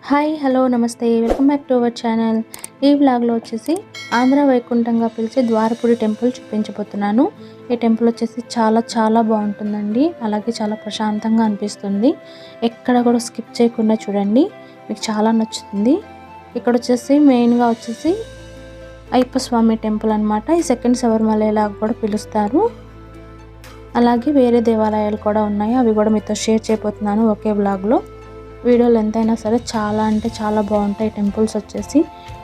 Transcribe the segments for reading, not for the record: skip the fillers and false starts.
Hi hello నమస్తే welcome back to our channel. ఈ వ్లాగ్లో వచ్చేసి ఆంధ్ర వైకుంఠంగా పిలిచే ద్వారపుడి టెంపుల్ చూపించబోతున్నాను. ఈ టెంపుల్ వచ్చేసి చాలా చాలా బాగుంటుందండి. అలాగే చాలా ప్రశాంతంగా అనిపిస్తుంది. ఎక్కడ కూడా స్కిప్ చేయకుండా చూడండి, మీకు చాలా నచ్చుతుంది. ఇక్కడ వచ్చేసి మెయిన్గా వచ్చేసి అయ్యప్ప స్వామి టెంపుల్ అనమాట. ఈ సెకండ్ శబరిమల లాగా కూడా పిలుస్తారు. అలాగే వేరే దేవాలయాలు కూడా ఉన్నాయి, అవి కూడా మీతో షేర్ చేయబోతున్నాను ఒకే వ్లాగ్లో. వీడియోలు ఎంతైనా సరే చాలా అంటే చాలా బాగుంటాయి టెంపుల్స్ వచ్చేసి.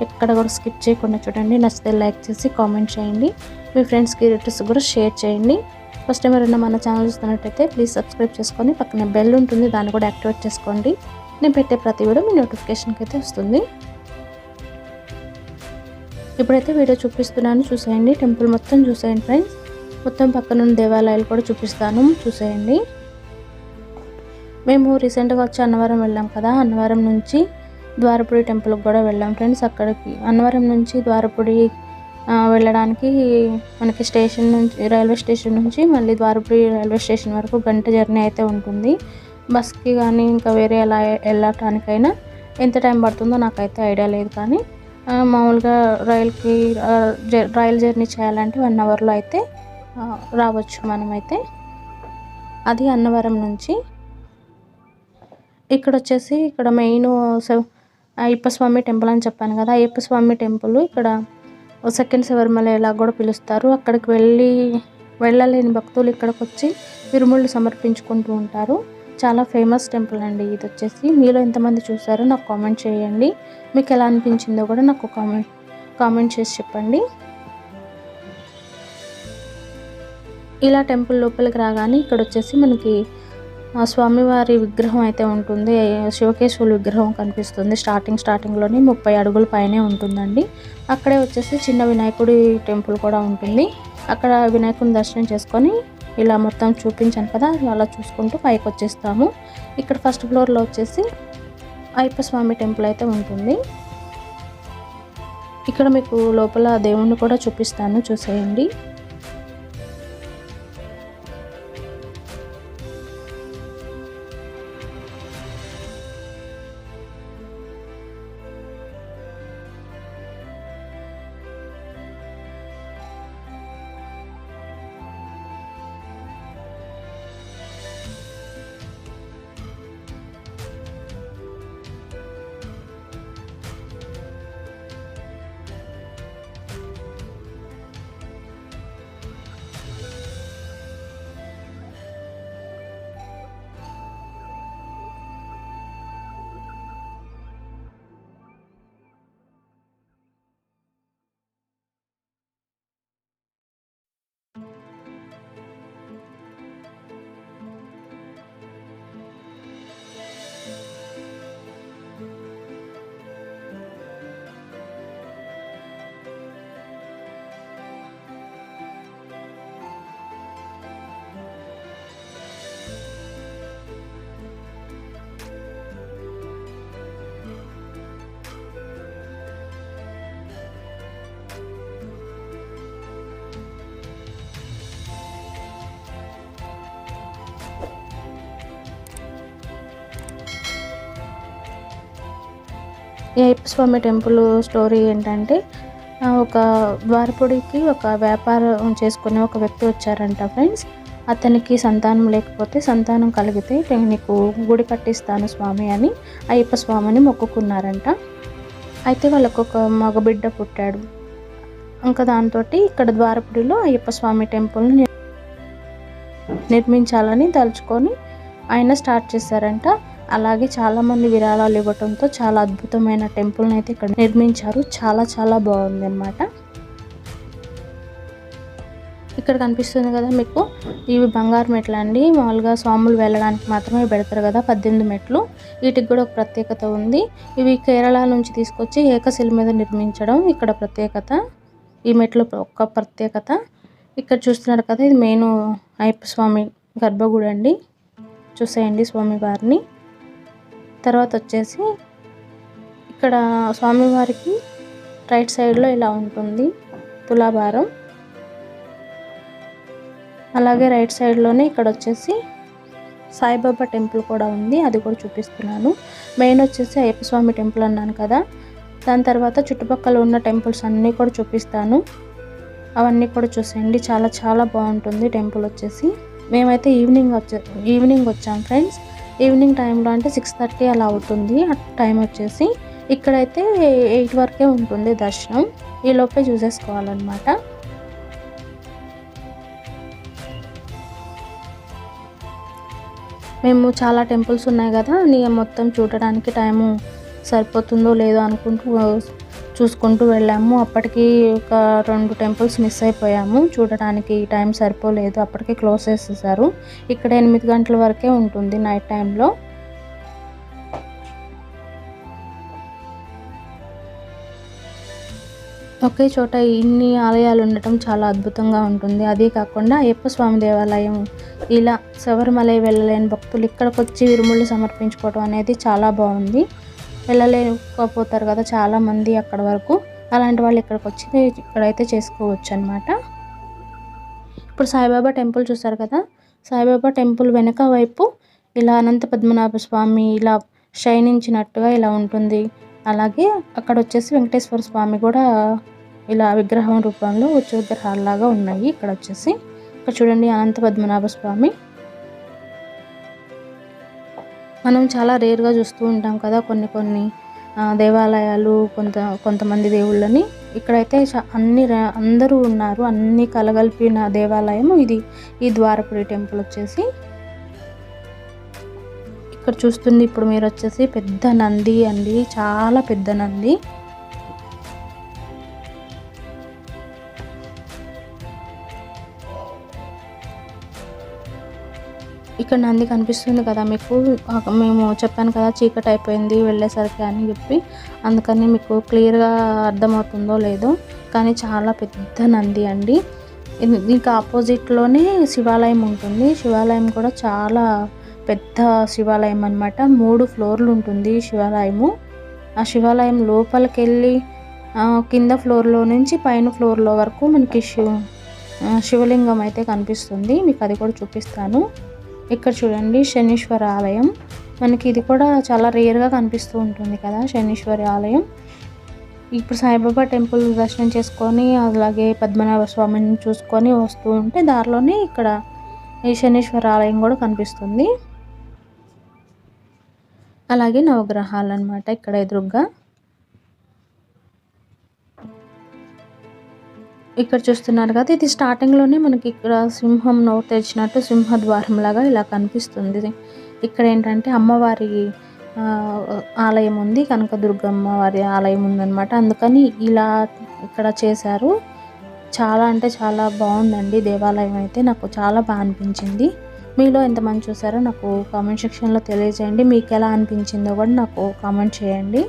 ఎక్కడ కూడా స్కిప్ చేయకుండా చూడండి. నచ్చితే లైక్ చేసి కామెంట్ చేయండి, మీ ఫ్రెండ్స్కి రిలేటివ్స్ కూడా షేర్ చేయండి. ఫస్ట్ టైం ఎవరైనా మన ఛానల్ చూస్తున్నట్టయితే ప్లీజ్ సబ్స్క్రైబ్ చేసుకొని పక్కన బెల్ ఉంటుంది, దాన్ని కూడా యాక్టివేట్ చేసుకోండి. నేను పెట్టే ప్రతి వీడియో మీ నోటిఫికేషన్కి అయితే వస్తుంది. ఇప్పుడైతే వీడియో చూపిస్తున్నాను, చూసేయండి. టెంపుల్ మొత్తం చూసేయండి ఫ్రెండ్స్. మొత్తం పక్కనున్న దేవాలయాలు కూడా చూపిస్తాను, చూసేయండి. మేము రీసెంట్గా వచ్చి అన్నవరం వెళ్ళాం కదా, అన్నవరం నుంచి ద్వారపుడి టెంపుల్కి కూడా వెళ్ళాం ఫ్రెండ్స్. అక్కడికి అన్నవరం నుంచి ద్వారపుడి వెళ్ళడానికి మనకి స్టేషన్ నుంచి, రైల్వే స్టేషన్ నుంచి మళ్ళీ ద్వారపుడి రైల్వే స్టేషన్ వరకు గంట జర్నీ అయితే ఉంటుంది. బస్కి కానీ ఇంకా వేరే ఎలా వెళ్ళటానికైనా ఎంత టైం పడుతుందో నాకైతే ఐడియా లేదు, కానీ మామూలుగా రైల్ జర్నీ చేయాలంటే 1 అవర్లో అయితే రావచ్చు మనమైతే. అది అన్నవరం నుంచి. ఇక్కడ వచ్చేసి ఇక్కడ మెయిన్ అయ్యప్ప స్వామి టెంపుల్ అని చెప్పాను కదా, అయ్యప్ప స్వామి టెంపుల్ ఇక్కడ సెకండ్ శబరిమల ఇలా కూడా పిలుస్తారు. అక్కడికి వెళ్ళలేని భక్తులు ఇక్కడికి వచ్చి తిరుముళ్ళు సమర్పించుకుంటూ ఉంటారు. చాలా ఫేమస్ టెంపుల్ అండి ఇది వచ్చేసి. మీలో ఎంతమంది చూసారో నాకు కామెంట్ చేయండి. మీకు ఎలా అనిపించిందో కూడా నాకు కామెంట్ చేసి చెప్పండి. ఇలా టెంపుల్ లోపలికి రాగానే ఇక్కడ వచ్చేసి మనకి స్వామివారి విగ్రహం అయితే ఉంటుంది. శివకేశవుల విగ్రహం కనిపిస్తుంది. స్టార్టింగ్లోనే 30 అడుగుల పైనే ఉంటుందండి. అక్కడే వచ్చేసి చిన్న వినాయకుడి టెంపుల్ కూడా ఉంటుంది. అక్కడ వినాయకుడిని దర్శనం చేసుకొని ఇలా మొత్తం చూపించాను కదా, అలా చూసుకుంటూ పైకి వచ్చేస్తాము. ఇక్కడ ఫస్ట్ ఫ్లోర్లో వచ్చేసి అయ్యప్ప స్వామి టెంపుల్ అయితే ఉంటుంది. ఇక్కడ మీకు లోపల దేవుణ్ణి కూడా చూపిస్తాను, చూసేయండి. ఈ అయ్యప్ప స్వామి టెంపుల్ స్టోరీ ఏంటంటే, ఒక ద్వారపుడికి ఒక వ్యాపారం చేసుకునే ఒక వ్యక్తి వచ్చారంట ఫ్రెండ్స్. అతనికి సంతానం లేకపోతే సంతానం కలిగితే నీకు గుడి కట్టిస్తాను స్వామి అని అయ్యప్ప స్వామిని మొక్కుకున్నారంట. అయితే వాళ్ళకు ఒక మగబిడ్డ పుట్టాడు. ఇంకా దాంతో ఇక్కడ ద్వారపుడిలో అయ్యప్ప స్వామి టెంపుల్ని నిర్మించాలని తలుచుకొని ఆయన స్టార్ట్ చేశారంట. అలాగే చాలామంది విరాళాలు ఇవ్వడంతో చాలా అద్భుతమైన టెంపుల్ని అయితే ఇక్కడ నిర్మించారు. చాలా చాలా బాగుంది అన్నమాట. ఇక్కడ కనిపిస్తుంది కదా మీకు, ఇవి బంగారు మెట్లు అండి. మామూలుగా స్వాములు వెళ్ళడానికి మాత్రమే పెడతారు కదా, 18 మెట్లు. వీటికి కూడా ఒక ప్రత్యేకత ఉంది. ఇవి కేరళ నుంచి తీసుకొచ్చి ఏకశిల మీద నిర్మించడం ఇక్కడ ప్రత్యేకత. ఈ మెట్లు ఒక ప్రత్యేకత. ఇక్కడ చూస్తున్నారు కదా, ఇది మెయిన్ అయ్యప్ప స్వామి గర్భగుడి అండి. చూసేయండి స్వామివారిని. తర్వాత వచ్చేసి ఇక్కడ స్వామివారికి రైట్ సైడ్లో ఇలా ఉంటుంది తులాభారం. అలాగే రైట్ సైడ్లోనే ఇక్కడ వచ్చేసి సాయిబాబా టెంపుల్ కూడా ఉంది, అది కూడా చూపిస్తున్నాను. మెయిన్ వచ్చేసి అయ్యప్ప స్వామి టెంపుల్ అన్నాను కదా, దాని తర్వాత చుట్టుపక్కల ఉన్న టెంపుల్స్ అన్నీ కూడా చూపిస్తాను. అవన్నీ కూడా చూసేయండి. చాలా చాలా బాగుంటుంది టెంపుల్ వచ్చేసి. మేమైతే ఈవినింగ్ వచ్చాం ఫ్రెండ్స్. ఈవినింగ్ టైంలో అంటే 6:30 అలా అవుతుంది టైం వచ్చేసి. ఇక్కడైతే 8 వరకే ఉంటుంది దర్శనం. ఈ లోపే చూసేసుకోవాలన్నమాట. మేము చాలా టెంపుల్స్ ఉన్నాయి కదా, మొత్తం చూడడానికి టైము సరిపోతుందో లేదో చూసుకుంటూ వెళ్ళాము. అప్పటికి ఒక 2 టెంపుల్స్ మిస్ అయిపోయాము, చూడడానికి టైం సరిపోలేదు, అప్పటికే క్లోజ్ చేసేసారు. ఇక్కడ 8 గంటల వరకే ఉంటుంది నైట్ టైంలో. ఒకే చోట ఇన్ని ఆలయాలు ఉండటం చాలా అద్భుతంగా ఉంటుంది. అదే కాకుండా అయ్యప్ప స్వామి దేవాలయం ఇలా శబరిమలై వెళ్ళలేని భక్తులు ఇక్కడికి వచ్చి ఇరుముళ్ళు సమర్పించుకోవడం అనేది చాలా బాగుంది. వెళ్ళలేకపోతారు కదా చాలామంది అక్కడ వరకు, అలాంటి వాళ్ళు ఇక్కడికి వచ్చి ఇక్కడైతే చేసుకోవచ్చు అనమాట. ఇప్పుడు సాయిబాబా టెంపుల్ చూసారు కదా, సాయిబాబా టెంపుల్ వెనక వైపు ఇలా అనంత పద్మనాభ స్వామి ఇలా శయనించినట్టుగా ఇలా ఉంటుంది. అలాగే అక్కడ వచ్చేసి వెంకటేశ్వర స్వామి కూడా ఇలా విగ్రహం రూపంలో ఉచ్చు విగ్రహాల్లాగా ఉన్నాయి. ఇక్కడ చూడండి అనంత పద్మనాభ స్వామి. మనం చాలా రేర్గా చూస్తూ ఉంటాం కదా కొన్ని దేవాలయాలు, కొంతమంది దేవుళ్ళని. ఇక్కడైతే అందరూ ఉన్నారు, అన్ని కలగలిపిన దేవాలయం ఇది. ఈ ద్వారపురి టెంపుల్ వచ్చేసి ఇక్కడ చూస్తుంది ఇప్పుడు మీరు వచ్చేసి పెద్ద నంది అండి, చాలా పెద్ద నంది. ఇక్కడ నంది కనిపిస్తుంది కదా మీకు. మేము చెప్పాను కదా చీకటి అయిపోయింది వెళ్ళేసరికి అని చెప్పి, అందుకని మీకు క్లియర్గా అర్థమవుతుందో లేదో, కానీ చాలా పెద్ద నంది అండి. ఇంకా ఆపోజిట్లోనే శివాలయం ఉంటుంది. శివాలయం కూడా చాలా పెద్ద శివాలయం అనమాట. 3 ఫ్లోర్లు ఉంటుంది శివాలయము. ఆ శివాలయం లోపలికి వెళ్ళి కింద ఫ్లోర్లో నుంచి పైన ఫ్లోర్లో వరకు మనకి శివలింగం అయితే కనిపిస్తుంది. మీకు అది కూడా చూపిస్తాను. ఇక్కడ చూడండి శనీశ్వర ఆలయం. మనకి ఇది కూడా చాలా రేర్గా కనిపిస్తూ ఉంటుంది కదా శనీశ్వరి ఆలయం. ఇప్పుడు సాయిబాబా టెంపుల్ దర్శనం చేసుకొని అలాగే పద్మనాభ స్వామిని చూసుకొని వస్తూ ఉంటే దారిలోనే ఇక్కడ ఈ శనీశ్వర ఆలయం కూడా కనిపిస్తుంది. అలాగే నవగ్రహాలు అన్నమాట ఇక్కడ ఎదురుగా. ఇక్కడ చూస్తున్నారు కదా, ఇది స్టార్టింగ్లోనే మనకి ఇక్కడ సింహం నోరు తెరిచినట్టు సింహద్వారం లాగా ఇలా కనిపిస్తుంది. ఇక్కడ ఏంటంటే అమ్మవారి ఆలయం ఉంది, కనకదుర్గమ్మ వారి ఆలయం ఉందన్నమాట. అందుకని ఇలా ఇక్కడ చేశారు. చాలా అంటే చాలా బాగుందండి దేవాలయం అయితే, నాకు చాలా బాగా అనిపించింది. మీలో ఎంతమంది చూసారో నాకు కామెంట్ సెక్షన్లో తెలియజేయండి. మీకు ఎలా అనిపించిందో కూడా నాకు కామెంట్ చేయండి.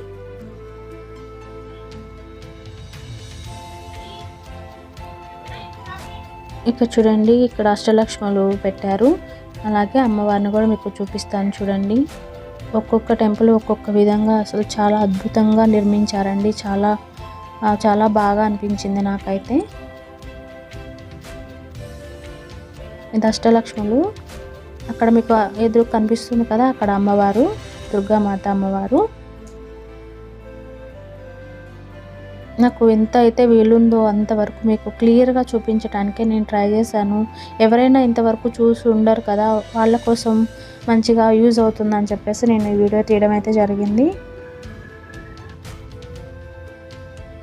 ఇక్కడ చూడండి, ఇక్కడ అష్టలక్ష్ములు పెట్టారు. అలాగే అమ్మవారిని కూడా మీకు చూపిస్తాను చూడండి. ఒక్కొక్క టెంపుల్ ఒక్కొక్క విధంగా అసలు చాలా అద్భుతంగా నిర్మించారండి. చాలా చాలా బాగా అనిపించింది నాకైతే. ఇది అష్టలక్ష్ములు. అక్కడ మీకు ఎదురు కనిపిస్తుంది కదా, అక్కడ అమ్మవారు దుర్గామాత అమ్మవారు. నాకు ఎంత అయితే వీలుందో అంతవరకు మీకు క్లియర్గా చూపించడానికే నేను ట్రై చేశాను. ఎవరైనా ఇంతవరకు చూసి ఉండరు కదా, వాళ్ళ కోసం మంచిగా యూజ్ అవుతుందని చెప్పేసి నేను ఈ వీడియో తీయడం అయితే జరిగింది.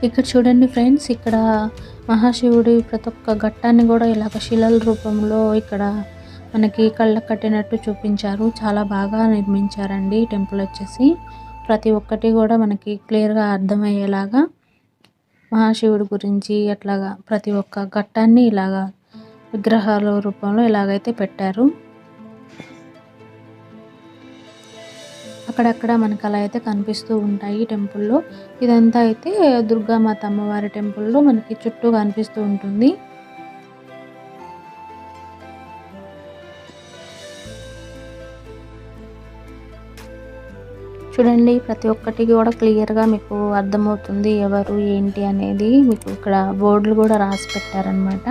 ఇక్కడ చూడండి ఫ్రెండ్స్, ఇక్కడ మహాశివుడి ప్రతి ఒక్క ఘట్టాన్ని కూడా ఇలాగ శిలల రూపంలో ఇక్కడ మనకి కళ్ళకు కట్టినట్టు చూపించారు. చాలా బాగా నిర్మించారండి టెంపుల్ వచ్చేసి. ప్రతి ఒక్కటి కూడా మనకి క్లియర్గా అర్థమయ్యేలాగా మహాశివుడి గురించి అట్లాగా ప్రతి ఒక్క ఘట్టాన్ని ఇలాగా విగ్రహాల రూపంలో ఇలాగైతే పెట్టారు. అక్కడక్కడ మనకు అలా అయితే కనిపిస్తూ ఉంటాయి టెంపుల్లో. ఇదంతా అయితే దుర్గామాత అమ్మవారి టెంపుల్లో మనకి చుట్టూ కనిపిస్తూ ఉంటుంది. చూడండి, ప్రతి ఒక్కటి కూడా క్లియర్గా మీకు అర్థమవుతుంది ఎవరు ఏంటి అనేది. మీకు ఇక్కడ బోర్డులు కూడా రాసి పెట్టారనమాట.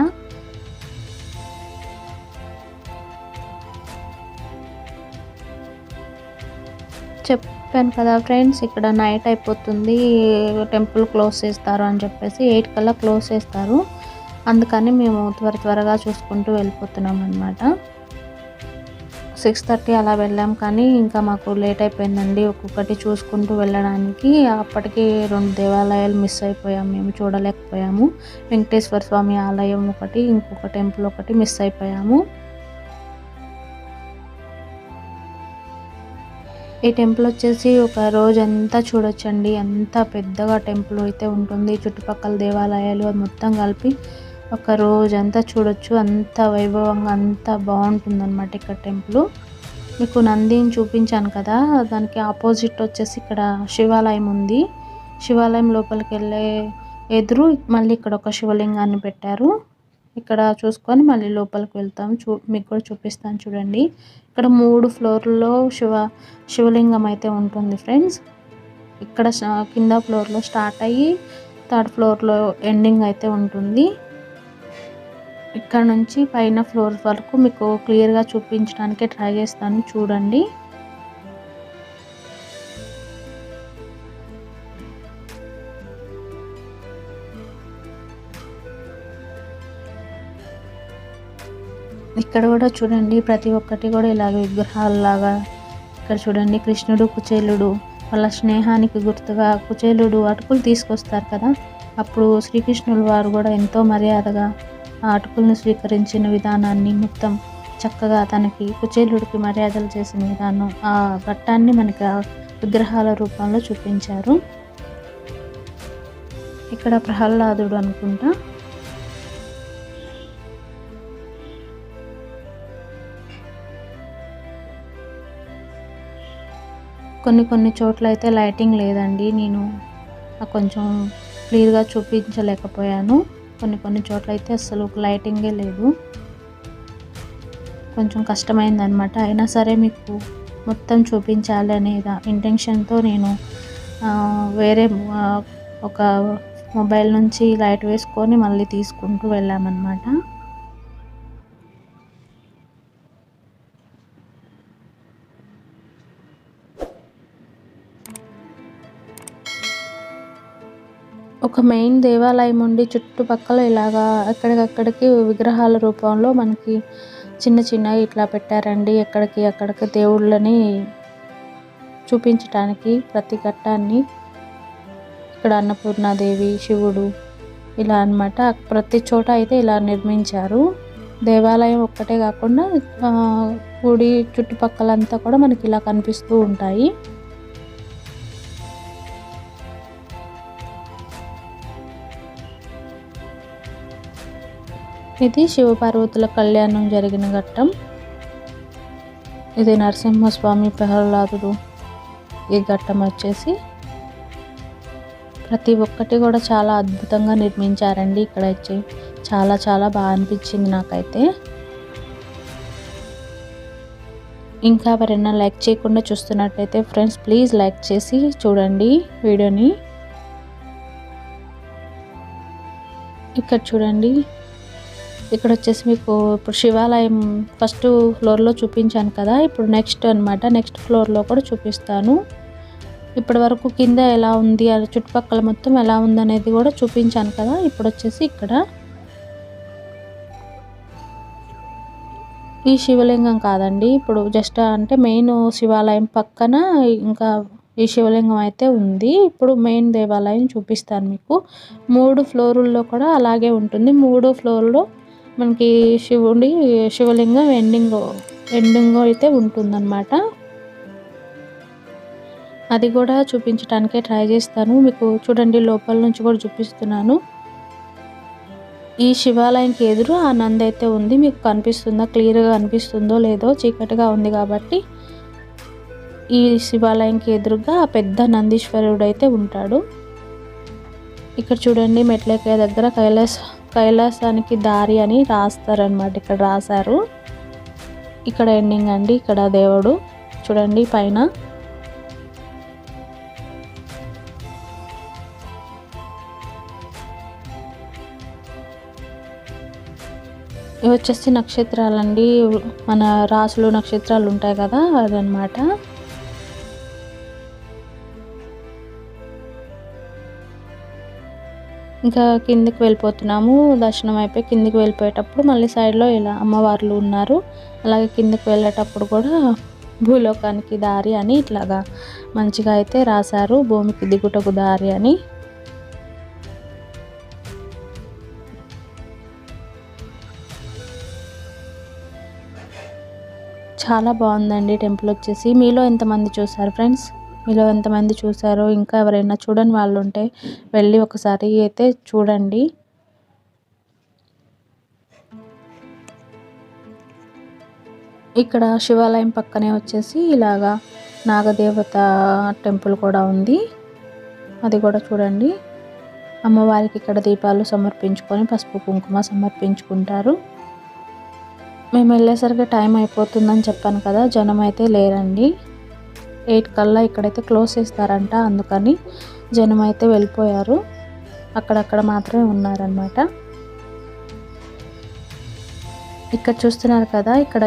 చెప్పాను కదా ఫ్రెండ్స్, ఇక్కడ నైట్ అయిపోతుంది, టెంపుల్ క్లోజ్ చేస్తారు అని చెప్పేసి 8 కల్లా క్లోజ్ చేస్తారు. అందుకని మేము త్వరగా చూసుకుంటూ వెళ్ళిపోతున్నాం అనమాట. 6:30 అలా వెళ్ళాం, కానీ ఇంకా మాకు లేట్ అయిపోయిందండి ఒక్కొక్కటి చూసుకుంటూ వెళ్ళడానికి. అప్పటికి 2 దేవాలయాలు మిస్ అయిపోయాము, మేము చూడలేకపోయాము. వెంకటేశ్వర స్వామి ఆలయం ఒకటి, ఇంకొక టెంపుల్ ఒకటి మిస్ అయిపోయాము. ఈ టెంపుల్ వచ్చేసి ఒక రోజంతా చూడొచ్చండి. అంత పెద్దగా టెంపుల్ అయితే ఉంటుంది. చుట్టుపక్కల దేవాలయాలు మొత్తం కలిపి ఒక రోజంతా చూడొచ్చు. అంత వైభవంగా అంత బాగుంటుందన్నమాట ఇక్కడ టెంపుల్. మీకు నందిని చూపించాను కదా, దానికి ఆపోజిట్ వచ్చేసి ఇక్కడ శివాలయం ఉంది. శివాలయం లోపలికి వెళ్ళే ఎదురు మళ్ళీ ఇక్కడ ఒక శివలింగాన్ని పెట్టారు. ఇక్కడ చూసుకొని మళ్ళీ లోపలికి వెళ్తాం. మీకు కూడా చూపిస్తాను చూడండి. ఇక్కడ 3 ఫ్లోర్లలో శివలింగం అయితే ఉంటుంది ఫ్రెండ్స్. ఇక్కడ కింద ఫ్లోర్లో స్టార్ట్ అయ్యి 3rd ఫ్లోర్లో ఎండింగ్ అయితే ఉంటుంది. ఇక్కడ నుంచి పైన ఫ్లోర్ వరకు మీకు క్లియర్గా చూపించడానికి ట్రై చేస్తాను చూడండి. ఇక్కడ కూడా చూడండి, ప్రతి ఒక్కటి కూడా ఇలాగ విగ్రహాలలాగా. ఇక్కడ చూడండి, కృష్ణుడు కుచేలుడు వాళ్ళ స్నేహానికి గుర్తుగా కుచేలుడు అటుకులు తీసుకొస్తారు కదా, అప్పుడు శ్రీకృష్ణుల వారు కూడా ఎంతో మర్యాదగా ఆ అటుకులను స్వీకరించిన విధానాన్ని మొత్తం చక్కగా తనకి కుచేలుడికి మర్యాదలు చేసిన విధానం, ఆ ఘట్టాన్ని మనకి విగ్రహాల రూపంలో చూపించారు. ఇక్కడ ప్రహ్లాదుడు అనుకుంటా. కొన్ని చోట్ల అయితే లైటింగ్ లేదండి, నేను కొంచెం క్లియర్గా చూపించలేకపోయాను. కొన్ని చోట్ల అయితే అసలు లైటింగే లేదు, కొంచెం కష్టమైందనమాట. అయినా సరే మీకు మొత్తం చూపించాలి అనే ఇంటెన్షన్తో నేను వేరే ఒక మొబైల్ నుంచి లైట్ వేసుకొని మళ్ళీ తీసుకుంటూ వెళ్ళామన్నమాట. ఒక మెయిన్ దేవాలయం ఉండి చుట్టుపక్కల ఇలాగా ఎక్కడికక్కడికి విగ్రహాల రూపంలో మనకి చిన్న ఇట్లా పెట్టారండి. అక్కడికి దేవుళ్ళని చూపించడానికి ప్రతి ఘట్టాన్ని. ఇక్కడ అన్నపూర్ణాదేవి, శివుడు ఇలా అన్నమాట. ప్రతి చోట అయితే ఇలా నిర్మించారు. దేవాలయం ఒక్కటే కాకుండా గుడి చుట్టుపక్కలంతా కూడా మనకి ఇలా కనిపిస్తూ ఉంటాయి. ఇది శివపార్వతుల కళ్యాణం జరిగిన ఘట్టం. ఇది నరసింహస్వామి, ప్రహ్లాదుడు ఈ ఘట్టం వచ్చేసి. ప్రతి ఒక్కటి కూడా చాలా అద్భుతంగా నిర్మించారండి. ఇక్కడ వచ్చి చాలా బాగా అనిపించింది నాకైతే. ఇంకా ఎవరైనా లైక్ చేయకుండా చూస్తున్నట్టయితే ఫ్రెండ్స్ ప్లీజ్ లైక్ చేసి చూడండి వీడియోని. ఇక్కడ చూడండి, ఇక్కడ వచ్చేసి మీకు ఇప్పుడు శివాలయం ఫస్ట్ ఫ్లోర్లో చూపించాను కదా, ఇప్పుడు నెక్స్ట్ ఫ్లోర్లో కూడా చూపిస్తాను. ఇప్పటి వరకు కింద ఎలా ఉంది, చుట్టుపక్కల మొత్తం ఎలా ఉంది అనేది కూడా చూపించాను కదా. ఇప్పుడు వచ్చేసి ఇక్కడ ఈ శివలింగం కాదండి, ఇప్పుడు జస్ట్ అంటే మెయిన్ శివాలయం పక్కన ఇంకా ఈ శివలింగం అయితే ఉంది. ఇప్పుడు మెయిన్ దేవాలయం చూపిస్తాను మీకు. 3 ఫ్లోర్లలో కూడా అలాగే ఉంటుంది. 3 ఫ్లోర్లో మనకి శివలింగం ఎండింగ్ అయితే ఉంటుందన్నమాట. అది కూడా చూపించడానికే ట్రై చేస్తాను మీకు. చూడండి, లోపల నుంచి కూడా చూపిస్తున్నాను. ఈ శివాలయంకి ఎదురు ఆ నంది అయితే ఉంది. మీకు కనిపిస్తుందా, క్లియర్గా కనిపిస్తుందో లేదో, చీకటిగా ఉంది కాబట్టి. ఈ శివాలయంకి ఎదురుగా పెద్ద నందీశ్వరుడు అయితే ఉంటాడు. ఇక్కడ చూడండి, మెట్లెక్కే దగ్గర కైలాసానికి దారి అని రాస్తారనమాట. ఇక్కడ రాశారు. ఇక్కడ ఎండింగ్ అండి. ఇక్కడ దేవుడు చూడండి పైన. ఇవి వచ్చేసి నక్షత్రాలండి. మన రాసులు నక్షత్రాలు ఉంటాయి కదా, అదనమాట. ఇంకా కిందికి వెళ్ళిపోతున్నాము. దర్శనం అయిపోయి కిందికి వెళ్ళిపోయేటప్పుడు మళ్ళీ సైడ్లో ఇలా అమ్మవార్లు ఉన్నారు. అలాగే కిందికి వెళ్ళేటప్పుడు కూడా భూలోకానికి దారి అని ఇట్లాగా మంచిగా అయితే రాశారు, భూమికి దిగుటకు దారి అని. చాలా బాగుందండి టెంపుల్ వచ్చేసి. మీలో ఎంతమంది చూసారు ఫ్రెండ్స్? మీలో ఎంతమంది చూసారో, ఇంకా ఎవరైనా చూడని వాళ్ళు ఉంటే వెళ్ళి ఒకసారి అయితే చూడండి. ఇక్కడ శివాలయం పక్కనే వచ్చేసి ఇలాగా నాగదేవత టెంపుల్ కూడా ఉంది, అది కూడా చూడండి. అమ్మవారికి ఇక్కడ దీపాలు సమర్పించుకొని పసుపు కుంకుమ సమర్పించుకుంటారు. మేము వెళ్ళేసరికి టైం అయిపోతుందని చెప్పాను కదా, జనం అయితే లేరండి. 8 కల్లా ఇక్కడైతే క్లోజ్ చేస్తారంట, అందుకని జనం అయితే వెళ్ళిపోయారు. అక్కడక్కడ మాత్రమే ఉన్నారనమాట. ఇక్కడ చూస్తున్నారు కదా, ఇక్కడ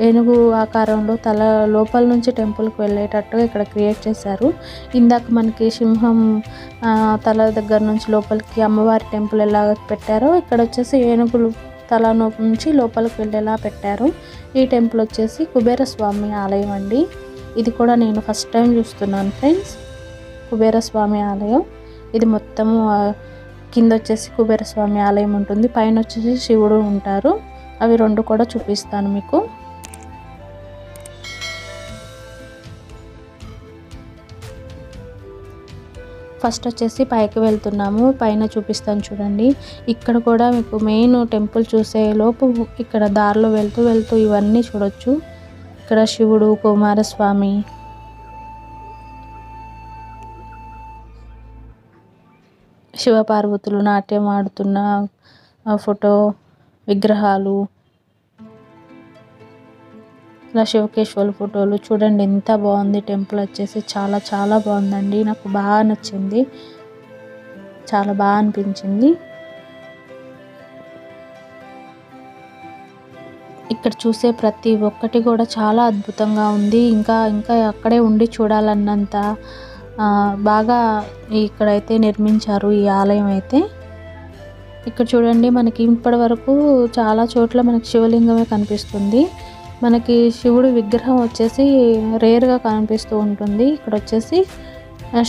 ఏనుగు ఆకారంలో తల లోపల నుంచి టెంపుల్కి వెళ్ళేటట్టుగా ఇక్కడ క్రియేట్ చేశారు. ఇందాక మనకి సింహం తల దగ్గర నుంచి లోపలికి అమ్మవారి టెంపుల్ ఎలా పెట్టారో, ఇక్కడ వచ్చేసి ఏనుగులు తల నుంచి లోపలికి వెళ్ళేలా పెట్టారు. ఈ టెంపుల్ వచ్చేసి కుబేరస్వామి ఆలయం అండి. ఇది కూడా నేను ఫస్ట్ టైం చూస్తున్నాను ఫ్రెండ్స్, కుబేరస్వామి ఆలయం. ఇది మొత్తము కింద వచ్చేసి కుబేరస్వామి ఆలయం ఉంటుంది, పైన వచ్చేసి శివుడు ఉంటారు. అవి రెండు కూడా చూపిస్తాను మీకు. ఫస్ట్ వచ్చేసి పైకి వెళ్తున్నాము, పైన చూపిస్తాను చూడండి. ఇక్కడ కూడా మీకు మెయిన్ టెంపుల్ చూసే లోపు ఇక్కడ దారిలో వెళ్తూ ఇవన్నీ చూడొచ్చు. ఇక్కడ శివుడు, కుమారస్వామి, శివపార్వతులు నాట్యం ఆడుతున్న ఫోటో విగ్రహాలు, ఇలా శివకేశ్వర ఫోటోలు చూడండి. ఎంత బాగుంది టెంపుల్ వచ్చేసి, చాలా చాలా బాగుందండి. నాకు బాగా నచ్చింది, చాలా బాగా అనిపించింది. ఇక్కడ చూసే ప్రతి ఒక్కటి కూడా చాలా అద్భుతంగా ఉంది. ఇంకా అక్కడే ఉండి చూడాలన్నంత బాగా ఇక్కడైతే నిర్మించారు ఈ ఆలయం అయితే. ఇక్కడ చూడండి, మనకి ఇప్పటి వరకు చాలా చోట్ల మనకి శివలింగమే కనిపిస్తుంది. మనకి శివుడు విగ్రహం వచ్చేసి రేర్గా కనిపిస్తూ ఉంటుంది. ఇక్కడ వచ్చేసి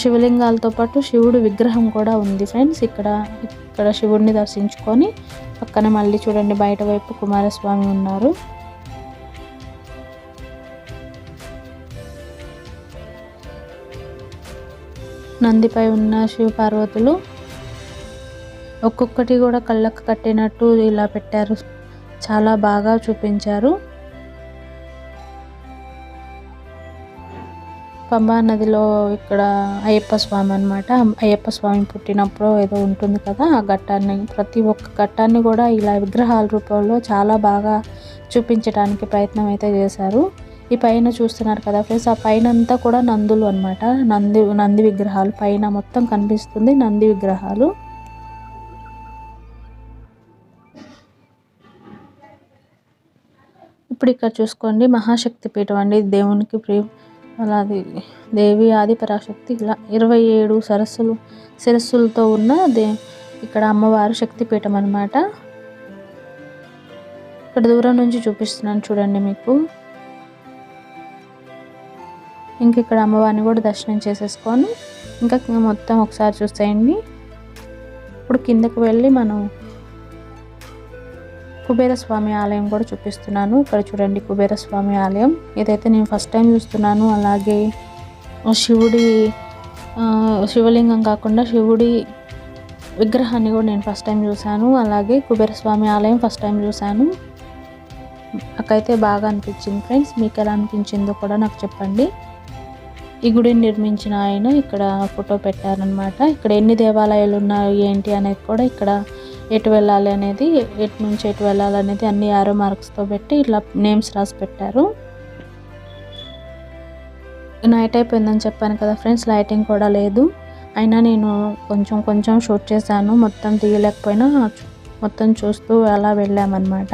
శివలింగాలతో పాటు శివుడు విగ్రహం కూడా ఉంది ఫ్రెండ్స్. ఇక్కడ శివుడిని దర్శించుకొని పక్కన మళ్ళీ చూడండి బయట వైపు కుమారస్వామి ఉన్నారు. నందిపై ఉన్న శివపార్వతులు ఒక్కొక్కటి కూడా కళ్ళకు కట్టినట్టు ఇలా పెట్టారు, చాలా బాగా చూపించారు. పంబా నదిలో ఇక్కడ అయ్యప్ప స్వామి అనమాట. అయ్యప్ప స్వామి పుట్టినప్పుడు ఏదో ఉంటుంది కదా, ఆ ఘట్టాన్ని, ప్రతి ఒక్క ఘట్టాన్ని కూడా ఇలా విగ్రహాల రూపంలో చాలా బాగా చూపించడానికి ప్రయత్నం అయితే చేశారు. ఈ పైన చూస్తున్నారు కదా ఫ్రెండ్స్, ఆ పైన అంతా కూడా నందులు అనమాట. నంది విగ్రహాలు పైన మొత్తం కనిపిస్తుంది, నంది విగ్రహాలు. ఇప్పుడు ఇక్కడ చూసుకోండి, మహాశక్తి పీఠం అండి. దేవునికి అలాది దేవి ఆది పరాశక్తి, ఇలా 27 శిరస్సులతో ఉన్న ఇక్కడ అమ్మవారు శక్తిపీఠం అనమాట. ఇక్కడ దూరం నుంచి చూపిస్తున్నాను చూడండి మీకు. ఇక్కడ అమ్మవారిని కూడా దర్శనం చేసేసుకొని ఇంకా మొత్తం ఒకసారి చూసేయండి. ఇప్పుడు కిందకి వెళ్ళి మనం కుబేరస్వామి ఆలయం కూడా చూపిస్తున్నాను. ఇక్కడ చూడండి కుబేరస్వామి ఆలయం, ఇదైతే నేను ఫస్ట్ టైం చూస్తున్నాను. అలాగే శివలింగం కాకుండా శివుడి విగ్రహాన్ని కూడా నేను ఫస్ట్ టైం చూశాను. అలాగే కుబేరస్వామి ఆలయం ఫస్ట్ టైం చూశాను. నాకైతే బాగా అనిపించింది ఫ్రెండ్స్, మీకు ఎలా అనిపించిందో కూడా నాకు చెప్పండి. ఈ గుడిని నిర్మించిన ఆయన ఇక్కడ ఫోటో పెట్టారనమాట. ఇక్కడ ఎన్ని దేవాలయాలు ఉన్నాయి ఏంటి అనేది కూడా, ఇక్కడ ఎటు వెళ్ళాలి అనేది, ఎటు నుంచి ఎటు వెళ్ళాలి అనేది అన్ని యారో మార్క్స్తో పెట్టి ఇట్లా నేమ్స్ రాసి పెట్టారు. నైట్ అయిపోయిందని చెప్పాను కదా ఫ్రెండ్స్, లైటింగ్ కూడా లేదు. అయినా నేను కొంచెం షూట్ చేశాను, మొత్తం తీయలేకపోయినా మొత్తం చూస్తూ అలా వెళ్ళామన్నమాట.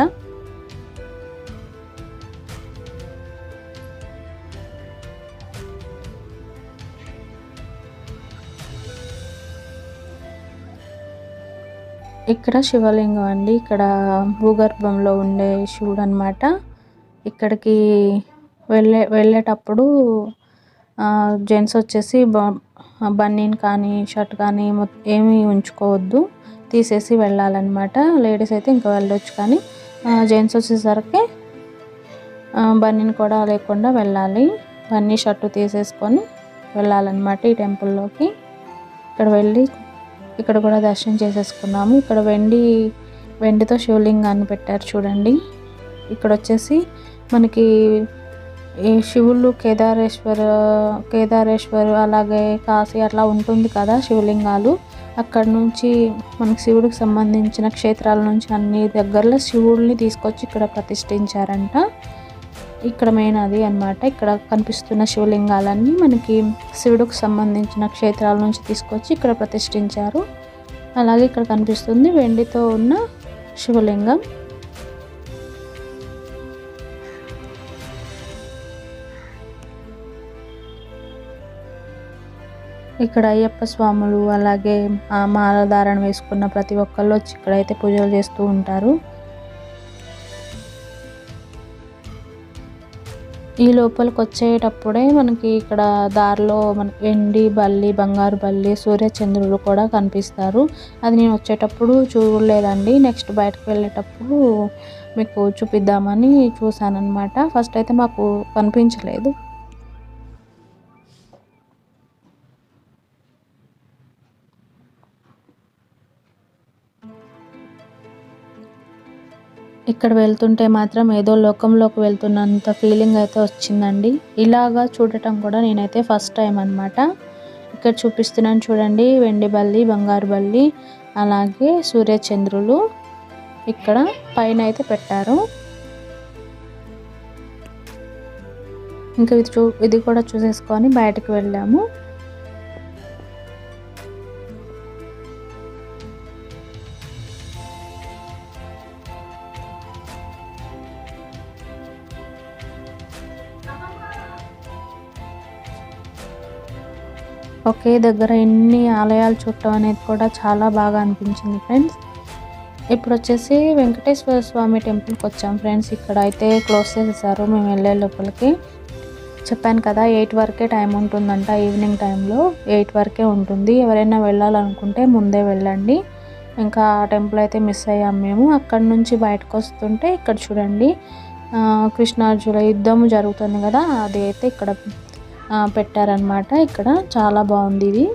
ఇక్కడ శివలింగం అండి. ఇక్కడ భూగర్భంలో ఉండే శివుడు అనమాట. ఇక్కడికి వెళ్ళేటప్పుడు జెంట్స్ వచ్చేసి బనీన్ కానీ షర్ట్ కానీ ఏమీ ఉంచుకోవద్దు, తీసేసి వెళ్ళాలన్నమాట. లేడీస్ అయితే ఇంకా వెళ్ళొచ్చు, కానీ జెంట్స్ వచ్చేసరికి బనీన్ కూడా లేకుండా వెళ్ళాలి. బన్నీ షర్టు తీసేసుకొని వెళ్ళాలన్నమాట ఈ టెంపుల్లోకి. ఇక్కడ కూడా దర్శనం చేసేసుకున్నాము. ఇక్కడ వెండితో శివలింగాన్ని పెట్టారు చూడండి. ఇక్కడ వచ్చేసి మనకి ఈ శివుళ్ళు కేదారేశ్వర్ అలాగే కాశీ అట్లా ఉంటుంది కదా శివలింగాలు. అక్కడ నుంచి మనకి శివుడికి సంబంధించిన క్షేత్రాల నుంచి అన్ని దగ్గరలో శివుడిని తీసుకొచ్చి ఇక్కడ ప్రతిష్ఠించారంట. ఇక్కడ మెయిన్ అది అన్నమాట. ఇక్కడ కనిపిస్తున్న శివలింగాలన్నీ మనకి శివుడికి సంబంధించిన క్షేత్రాల నుంచి తీసుకొచ్చి ఇక్కడ ప్రతిష్ఠించారు. అలాగే ఇక్కడ కనిపిస్తుంది వెండితో ఉన్న శివలింగం. ఇక్కడ అయ్యప్ప స్వాములు అలాగే మాలధారణ వేసుకున్న ప్రతి ఒక్కళ్ళు వచ్చి ఇక్కడైతే పూజలు చేస్తూ ఉంటారు. ఈ లోపలికి వచ్చేటప్పుడే మనకి ఇక్కడ దారిలో మనకి వెండి బల్లి, బంగారు బల్లి, సూర్యచంద్రులు కూడా కనిపిస్తారు. అది నేను వచ్చేటప్పుడు చూడలేదండి. నెక్స్ట్ బయటకు వెళ్ళేటప్పుడు మీకు చూపిద్దామని చూసానన్నమాట. ఫస్ట్ అయితే మాకు కనిపించలేదు. ఇక్కడ వెళ్తుంటే మాత్రం ఏదో లోకంలోకి వెళ్తున్నంత ఫీలింగ్ అయితే వచ్చిందండి. ఇలాగా చూడటం కూడా నేనైతే ఫస్ట్ టైం అనమాట. ఇక్కడ చూపిస్తున్నాను చూడండి, వెండి బల్లి, బంగారు బల్లి అలాగే సూర్యచంద్రులు ఇక్కడ పైన అయితే పెట్టారు. ఇంకా ఇది కూడా చూసేసుకొని బయటకు వెళ్ళాము. ఒకే దగ్గర ఎన్ని ఆలయాలు చూడటం అనేది కూడా చాలా బాగా అనిపించింది ఫ్రెండ్స్. ఇప్పుడు వచ్చేసి వెంకటేశ్వర స్వామి టెంపుల్కి వచ్చాం ఫ్రెండ్స్. ఇక్కడ అయితే క్లోజ్ చేసేసారు మేము వెళ్ళే లోపలికి. చెప్పాను కదా 8 వరకే టైం ఉంటుందంట. ఈవినింగ్ టైంలో 8 వరకే ఉంటుంది. ఎవరైనా వెళ్ళాలనుకుంటే ముందే వెళ్ళండి. ఇంకా టెంపుల్ అయితే మిస్ అయ్యాం మేము. అక్కడ నుంచి బయటకు వస్తుంటే ఇక్కడ చూడండి కృష్ణార్జున యుద్ధం జరుగుతుంది కదా, అది అయితే ఇక్కడ పెట్టారనమాట. ఇక్కడ చాలా బాగుంది. ఇది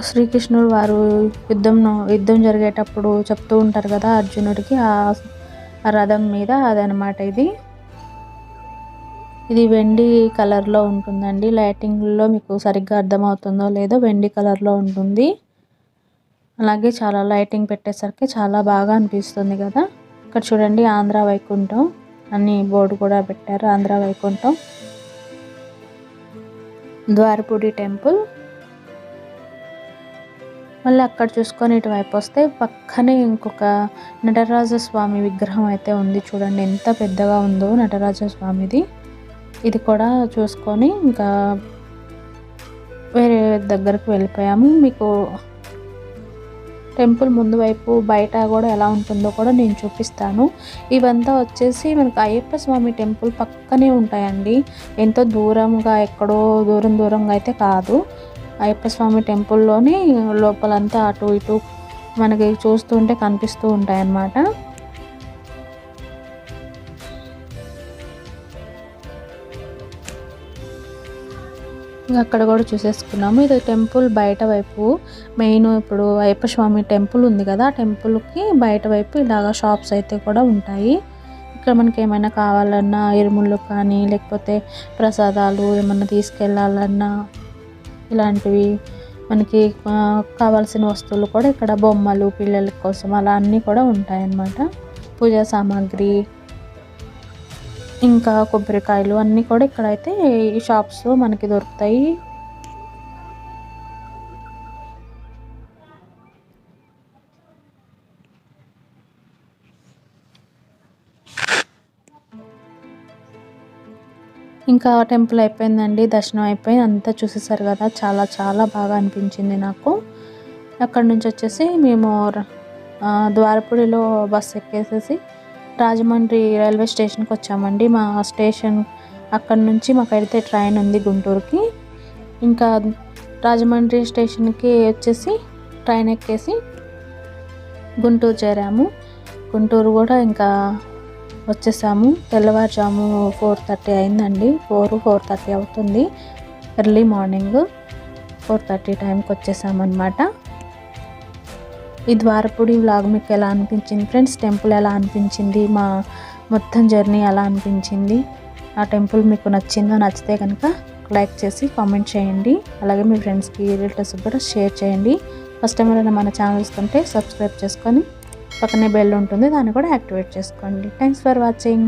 శ్రీకృష్ణుడు వారు యుద్ధం జరిగేటప్పుడు చెప్తూ ఉంటారు కదా అర్జునుడికి, ఆ రథం మీద అదనమాట. ఇది వెండి కలర్లో ఉంటుందండి. లైటింగ్లో మీకు సరిగ్గా అర్థమవుతుందో లేదో, వెండి కలర్లో ఉంటుంది. అలాగే చాలా లైటింగ్ పెట్టేసరికి చాలా బాగా అనిపిస్తుంది కదా. ఇక్కడ చూడండి ఆంధ్ర వైకుంఠం అని బోర్డు కూడా పెట్టారు. ఆంధ్ర వైకుంఠం, ద్వారపుడి టెంపుల్. మళ్ళీ అక్కడ చూసుకొని ఇటువైపు వస్తే పక్కనే ఇంకొక నటరాజస్వామి విగ్రహం అయితే ఉంది. చూడండి ఎంత పెద్దగా ఉందో నటరాజస్వామిది. ఇది కూడా చూసుకొని ఇంకా వేరే దగ్గరకు వెళ్ళిపోయాము. మీకు టెంపుల్ ముందు వైపు బయట కూడా ఎలా ఉంటుందో కూడా నేను చూపిస్తాను. ఇవంతా వచ్చేసి మనకు అయ్యప్ప స్వామి టెంపుల్ పక్కనే ఉంటాయండి. ఎంతో దూరంగా, ఎక్కడో దూరంగా అయితే కాదు. అయ్యప్ప స్వామి టెంపుల్లోనే లోపలంతా అటు ఇటు మనకి చూస్తుంటే కనిపిస్తూ ఉంటాయన్నమాట. అక్కడ కూడా చూసేసుకున్నాము. ఇది టెంపుల్ బయట వైపు మెయిన్. ఇప్పుడు అయ్యప్ప స్వామి టెంపుల్ ఉంది కదా, టెంపుల్కి బయట వైపు ఇలాగా షాప్స్ అయితే కూడా ఉంటాయి. ఇక్కడ మనకి ఏమైనా కావాలన్నా ఇరుముళ్ళు కానీ లేకపోతే ప్రసాదాలు ఏమన్నా తీసుకెళ్ళాలన్నా ఇలాంటివి మనకి కావాల్సిన వస్తువులు కూడా ఇక్కడ బొమ్మలు పిల్లల కోసం అలా అన్నీ కూడా ఉంటాయన్నమాట. పూజా సామాగ్రి ఇంకా కొబ్బరికాయలు అన్నీ కూడా ఇక్కడైతే ఈ షాప్స్లో మనకి దొరుకుతాయి. ఇంకా టెంపుల్ అయిపోయిందండి, దర్శనం అయిపోయింది, అంతా చూసేసారు కదా. చాలా చాలా బాగా అనిపించింది నాకు. అక్కడ నుంచి వచ్చేసి మేము ద్వారపూడిలో బస్సు ఎక్కేసేసి రాజమండ్రి రైల్వే స్టేషన్కి వచ్చామండి. మా స్టేషన్ అక్కడ నుంచి మాకైతే ట్రైన్ ఉంది గుంటూరుకి. ఇంకా రాజమండ్రి స్టేషన్కి వచ్చేసి ట్రైన్ ఎక్కేసి గుంటూరు చేరాము. గుంటూరు కూడా ఇంకా వచ్చేసాము. తెల్లవారుజాము 4:30 అయిందండి. 4:30 అవుతుంది. ఎర్లీ మార్నింగ్ 4:30 టైంకి వచ్చేసామన్నమాట. ఈ ద్వారపూడి వ్లాగ్ మీకు ఎలా అనిపించింది ఫ్రెండ్స్? టెంపుల్ ఎలా అనిపించింది? మా మొత్తం జర్నీ ఎలా అనిపించింది? ఆ టెంపుల్ మీకు నచ్చిందో? నచ్చితే కనుక లైక్ చేసి కామెంట్ చేయండి. అలాగే మీ ఫ్రెండ్స్కి రిలేటివ్స్కి కూడా షేర్ చేయండి. ఫస్ట్ టైం ఏమైనా మన ఛానల్స్ ఉంటే సబ్స్క్రైబ్ చేసుకొని పక్కనే బెల్ ఉంటుంది, దాన్ని కూడా యాక్టివేట్ చేసుకోండి. Thanks for watching.